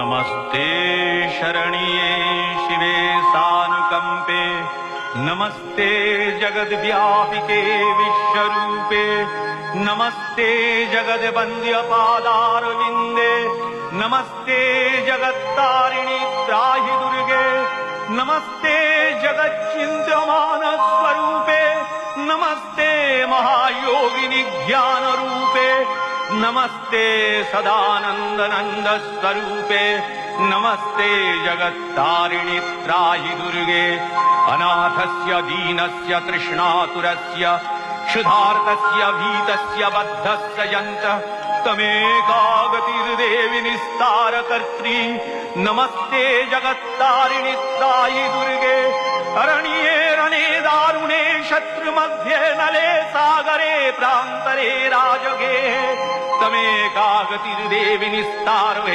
नमस्ते शरण्ये शिवे सानुकंपे, नमस्ते जगद्व्यापिके विश्वरूपे, नमस्ते जगद्वन्द्य पादारविन्दे, नमस्ते जगत्तारिणि त्राहि दुर्गे, नमस्ते जगच्चिन्त्यमान स्वरूपे, नमस्ते महायोगिनि ज्ञान रूपे, नमस्ते सदानंद नंद स्वरूपे, नमस्ते जगत्तारिणि त्राहि दुर्गे, अनाथस्य दीनस्य तृष्णातुरस्य क्षुधार्तस्य भीतस्य बद्धस्य यन्तः तमेकागतिर्देवि निस्तारकर्त्री, नमस्ते जगत्तारिणि त्राहि दुर्गे, अरण्ये रणे दारुणे शत्रुमध्ये नले सागरे प्रान्तरे राजगे तमेकागतिर्देवि निस्तार